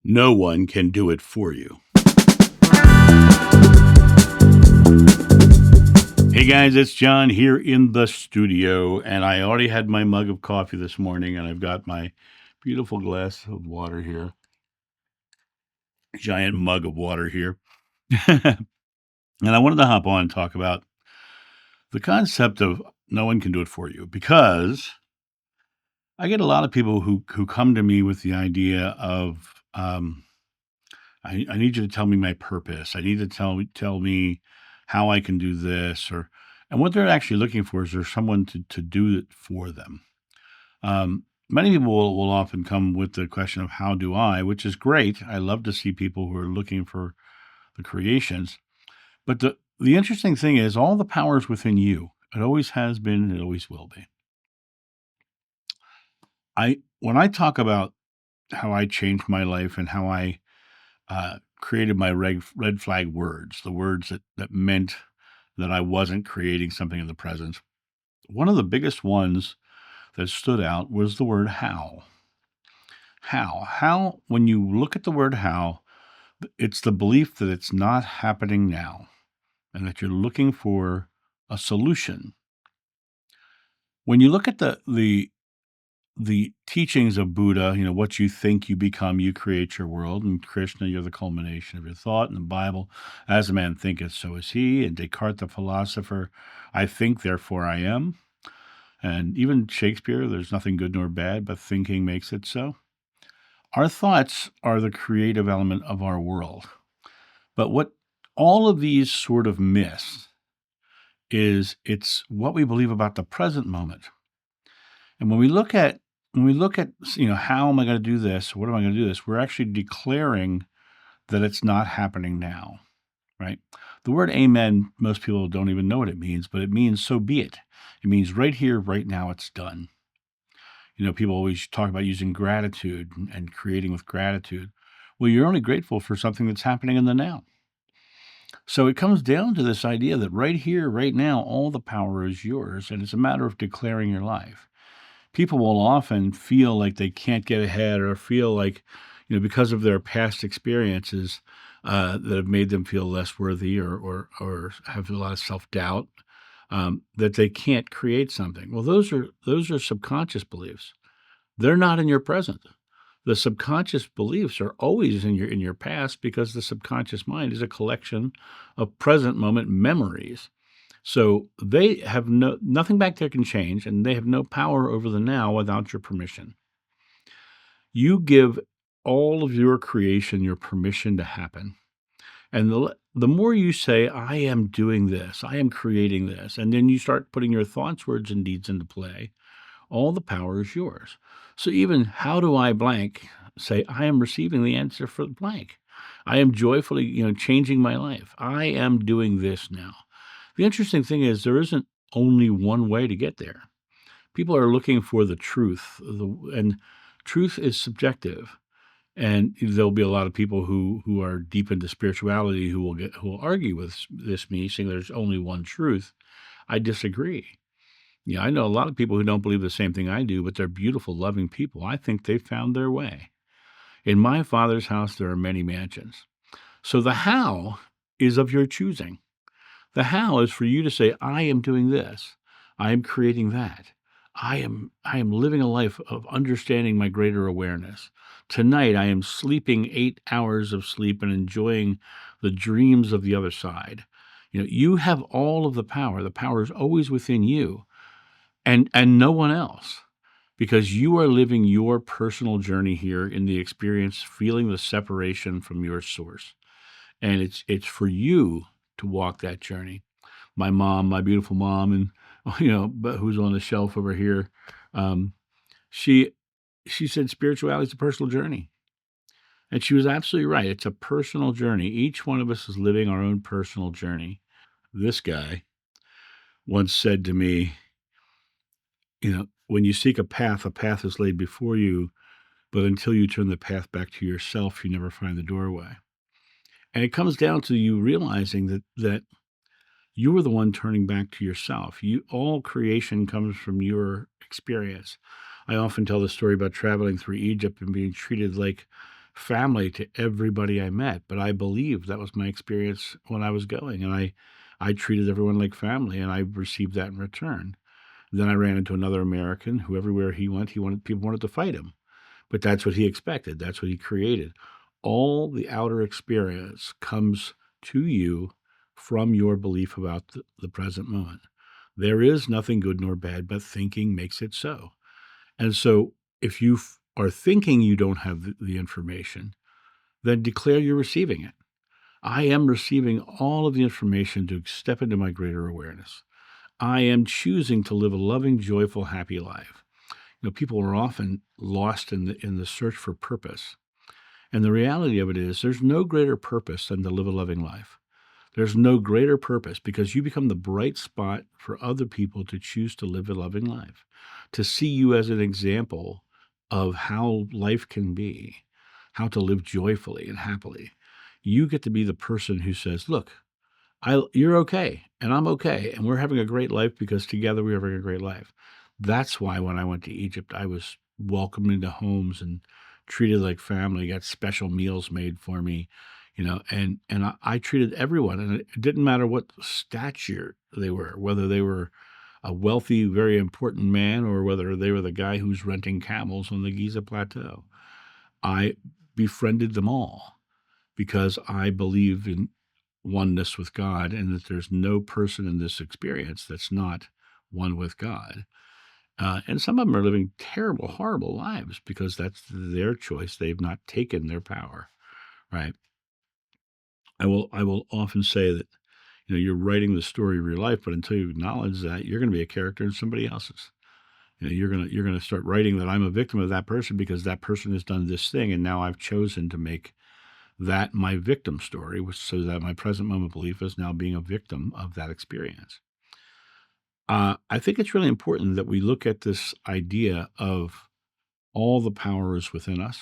No one can do it for you. Hey guys, it's John here in the studio, and I already had my mug of coffee this morning, and I've got my beautiful glass of water here, giant mug of water here. And I wanted to hop on and talk about the concept of no one can do it for you, because I get a lot of people who come to me with the idea of I need you to tell me my purpose. I need to tell me how I can do this, and what they're actually looking for is there's someone to do it for them. Many people will often come with the question of how do I, which is great. I love to see people who are looking for the creations. But the interesting thing is all the power is within you. It always has been, and it always will be. I When I talk about how I changed my life and how I created my red flag words, the words that meant that I wasn't creating something in the present. One of the biggest ones that stood out was the word how. How, when you look at the word how, it's the belief that it's not happening now and that you're looking for a solution. When you look at the teachings of Buddha, what you think you become, you create your world. And Krishna, you're the culmination of your thought. In the Bible, as a man thinketh, so is he. And Descartes, the philosopher, I think, therefore I am. And even Shakespeare, there's nothing good nor bad, but thinking makes it so. Our thoughts are the creative element of our world. But what all of these sort of miss is it's what we believe about the present moment. And when we look at how am I going to do this? What am I going to do this? We're actually declaring that it's not happening now, right? The word amen, most people don't even know what it means, but it means so be it. It means right here, right now, it's done. People always talk about using gratitude and creating with gratitude. Well, you're only grateful for something that's happening in the now. So it comes down to this idea that right here, right now, all the power is yours, and it's a matter of declaring your life. People will often feel like they can't get ahead or feel like, because of their past experiences that have made them feel less worthy or have a lot of self-doubt, that they can't create something. Well, those are subconscious beliefs. They're not in your present. The subconscious beliefs are always in your past because the subconscious mind is a collection of present moment memories. So they have nothing back there can change, and they have no power over the now without your permission. You give all of your creation your permission to happen. And the more you say, I am doing this, I am creating this, and then you start putting your thoughts, words, and deeds into play, all the power is yours. So even how do I blank, say, I am receiving the answer for the blank. I am joyfully, changing my life. I am doing this now. The interesting thing is there isn't only one way to get there. People are looking for the truth, and truth is subjective. And there'll be a lot of people who are deep into spirituality who will argue with me, saying there's only one truth. I disagree. Yeah, I know a lot of people who don't believe the same thing I do, but they're beautiful, loving people. I think they've found their way. In my Father's house, there are many mansions. So the how is of your choosing. The how is for you to say, I am doing this. I am creating that. I am living a life of understanding my greater awareness. Tonight, I am sleeping 8 hours of sleep and enjoying the dreams of the other side. You have all of the power. The power is always within you and no one else, because you are living your personal journey here in the experience, feeling the separation from your source. And it's for you to walk that journey. My mom, my beautiful mom, and but who's on the shelf over here, she said spirituality is a personal journey, and she was absolutely right. It's a personal journey. Each one of us is living our own personal journey. This guy once said to me, when you seek a path is laid before you, but until you turn the path back to yourself, you never find the doorway. And it comes down to you realizing that you are the one turning back to yourself. All creation comes from your experience. I often tell the story about traveling through Egypt and being treated like family to everybody I met, but I believed that was my experience when I was going, and I treated everyone like family, and I received that in return. Then I ran into another American who everywhere he went, people wanted to fight him. But that's what he expected. That's what he created. All the outer experience comes to you from your belief about the present moment. There is nothing good nor bad, but thinking makes it so. And so if you are thinking you don't have the information, then declare you're receiving it. I am receiving all of the information to step into my greater awareness. I am choosing to live a loving, joyful, happy life. People are often lost in the search for purpose. And the reality of it is there's no greater purpose than to live a loving life. There's no greater purpose because you become the bright spot for other people to choose to live a loving life, to see you as an example of how life can be, how to live joyfully and happily. You get to be the person who says, look, you're okay, and I'm okay, and we're having a great life because together we're having a great life. That's why when I went to Egypt, I was welcomed into homes and treated like family, got special meals made for me, and I treated everyone, and it didn't matter what stature they were, whether they were a wealthy, very important man or whether they were the guy who's renting camels on the Giza Plateau. I befriended them all because I believed in oneness with God and that there's no person in this experience that's not one with God. And some of them are living terrible, horrible lives because that's their choice. They've not taken their power, right? I will often say that you're writing the story of your life, but until you acknowledge that, you're going to be a character in somebody else's. You're gonna start writing that I'm a victim of that person because that person has done this thing, and now I've chosen to make that my victim story, so that my present moment belief is now being a victim of that experience. I think it's really important that we look at this idea of all the power is within us,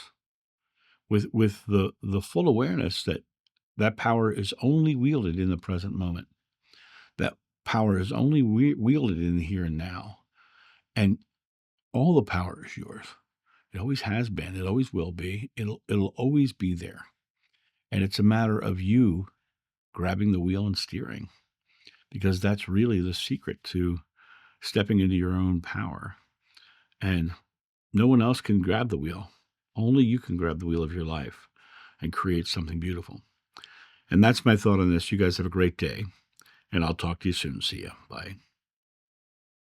with the full awareness that that power is only wielded in the present moment. That power is only wielded in the here and now, and all the power is yours. It always has been. It always will be. It'll always be there, and it's a matter of you grabbing the wheel and steering, because that's really the secret to stepping into your own power. And no one else can grab the wheel. Only you can grab the wheel of your life and create something beautiful. And that's my thought on this. You guys have a great day, and I'll talk to you soon. See ya. Bye.